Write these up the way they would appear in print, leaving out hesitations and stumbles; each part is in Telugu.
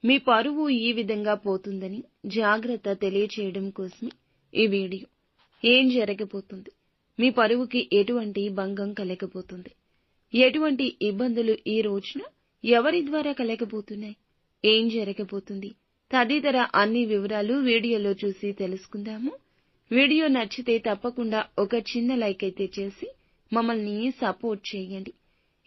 మీ పరువు ఈ విధంగా పోతుందని జాగ్రత్త తెలియచేయడం కోసమే ఈ వీడియో. ఏం జరగబోతుంది, మీ పరువుకి ఎటువంటి భంగం కలగబోతుంది, ఎటువంటి ఇబ్బందులు ఈ రోజున ఎవరి ద్వారా కలగబోతున్నాయి, ఏం జరగబోతుంది తదితర అన్ని వివరాలు వీడియోలో చూసి తెలుసుకుందాము. వీడియో నచ్చితే తప్పకుండా ఒక చిన్న లైక్ అయితే చేసి మమ్మల్ని సపోర్ట్ చేయండి.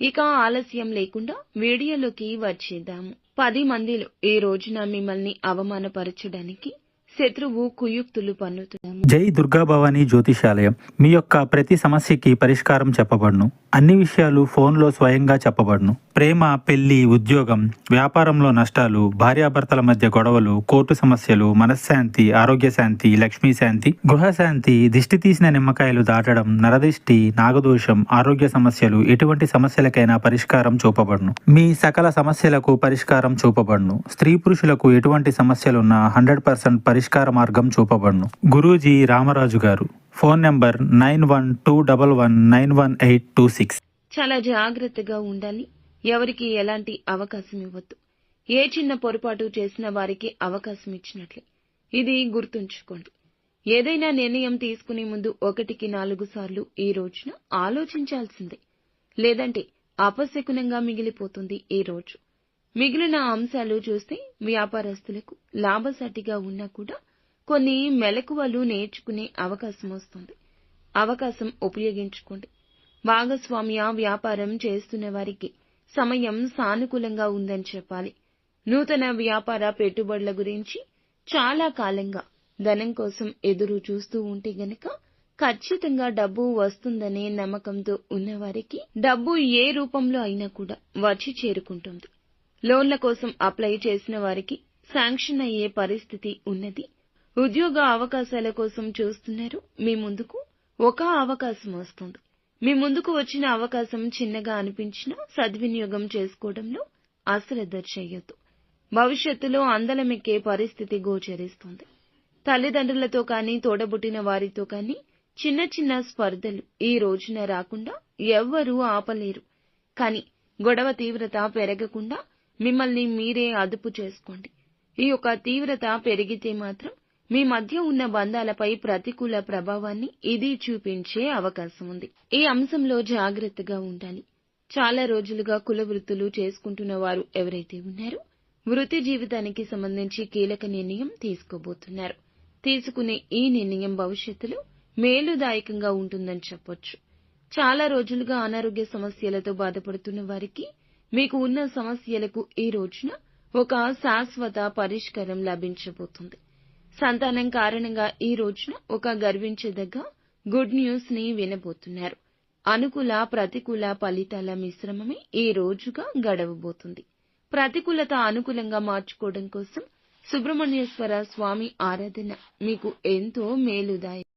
ఇక ఆలస్యం లేకుండా వీడియోలోకి వచ్చేద్దాము. 10 మందిలో ఈ రోజున మిమ్మల్ని అవమానపరచడానికి శత్రువు కుయుక్తులు పన్నుతున్నాము. జై దుర్గా భవానీ జ్యోతిషాలయం. మీ యొక్క ప్రతి సమస్యకి పరిష్కారం చెప్పబడును. అన్ని విషయాలు ఫోన్లో స్వయంగా చెప్పబడును. ప్రేమ, పెళ్లి, ఉద్యోగం, వ్యాపారంలో నష్టాలు, భార్యాభర్తల మధ్య గొడవలు, కోర్టు సమస్యలు, మనశ్శాంతి, ఆరోగ్య శాంతి, లక్ష్మీ శాంతి, గృహశాంతి, దిష్టి తీసిన నిమ్మకాయలు దాటడం, నరదిష్టి, నాగదోషం, ఆరోగ్య సమస్యలు, ఎటువంటి సమస్యలకైనా పరిష్కారం చూపబడును. మీ సకల సమస్యలకు పరిష్కారం చూపబడును. స్త్రీ పురుషులకు ఎటువంటి సమస్యలున్నా 100% పరిష్కార మార్గం చూపబడును. గురూజీ రామరాజు గారు. Phone number 9121191826. చాలా జాగ్రత్తగా ఉండాలి. ఎవరికి ఎలాంటి అవకాశం ఇవ్వద్దు. ఏ చిన్న పొరపాటు చేసిన వారికి అవకాశం ఇచ్చినట్లే. ఇది గుర్తుంచుకోండి. ఏదైనా నిర్ణయం తీసుకునే ముందు 1కి 4 సార్లు ఈ రోజున ఆలోచించాల్సిందే. లేదంటే అపశకునంగా మిగిలిపోతుంది ఈ రోజు. మిగిలిన అంశాలు చూస్తే వ్యాపారస్తులకు లాభసాటిగా ఉన్నా కూడా కొన్ని మెలకువలు నేర్చుకునే అవకాశం వస్తుంది. అవకాశం ఉపయోగించుకోండి. భాగస్వామ్య వ్యాపారం చేస్తున్న వారికి సమయం సానుకూలంగా ఉందని చెప్పాలి. నూతన వ్యాపార పెట్టుబడుల గురించి చాలా కాలంగా ధనం కోసం ఎదురు చూస్తూ ఉంటే గనక ఖచ్చితంగా డబ్బు వస్తుందనే నమ్మకంతో ఉన్నవారికి డబ్బు ఏ రూపంలో అయినా కూడా వచ్చి చేరుకుంటుంది. లోన్ల కోసం అప్లై చేసిన వారికి శాంక్షన్ అయ్యే పరిస్థితి ఉన్నది. ఉద్యోగ అవకాశాల కోసం చూస్తున్నారు. మీ ముందుకు ఒక అవకాశం వస్తుంది. మీ ముందుకు వచ్చిన అవకాశం చిన్నగా అనిపించినా సద్వినియోగం చేసుకోవడంలో అశ్రద్ధ చేయొద్దు. భవిష్యత్తులో అందలమెక్కే పరిస్థితి గోచరిస్తుంది. తల్లిదండ్రులతో కానీ తోడబుట్టిన వారితో కానీ చిన్న చిన్న స్పర్ధలు ఈ రోజున రాకుండా ఎవ్వరూ ఆపలేరు. కానీ గొడవ తీవ్రత పెరగకుండా మిమ్మల్ని మీరే అదుపు చేసుకోండి. ఈ యొక్క తీవ్రత పెరిగితే మాత్రం మీ మధ్య ఉన్న బంధాలపై ప్రతికూల ప్రభావాన్ని ఇది చూపించే అవకాశం ఉంది. ఈ అంశంలో జాగ్రత్తగా ఉండాలి. చాలా రోజులుగా కుల వృత్తులు చేసుకుంటున్న వారు ఎవరైతే ఉన్నారో వృత్తి జీవితానికి సంబంధించి కీలక నిర్ణయం తీసుకోబోతున్నారు. తీసుకునే ఈ నిర్ణయం భవిష్యత్తులో మేలుదాయకంగా ఉంటుందని చెప్పొచ్చు. చాలా రోజులుగా అనారోగ్య సమస్యలతో బాధపడుతున్న వారికి మీకు ఉన్న సమస్యలకు ఈ రోజున ఒక శాశ్వత పరిష్కారం లభించబోతుంది. సంతానం కారణంగా ఈ రోజున ఒక గర్వించదగ్గ గుడ్ న్యూస్ ని వినబోతున్నారు. అనుకూల ప్రతికూల ఫలితాల మిశ్రమమే ఈ రోజుగా గడవబోతుంది. ప్రతికూలత అనుకూలంగా మార్చుకోవడం కోసం సుబ్రహ్మణ్యేశ్వర స్వామి ఆరాధన మీకు ఎంతో మేలుదాయకం.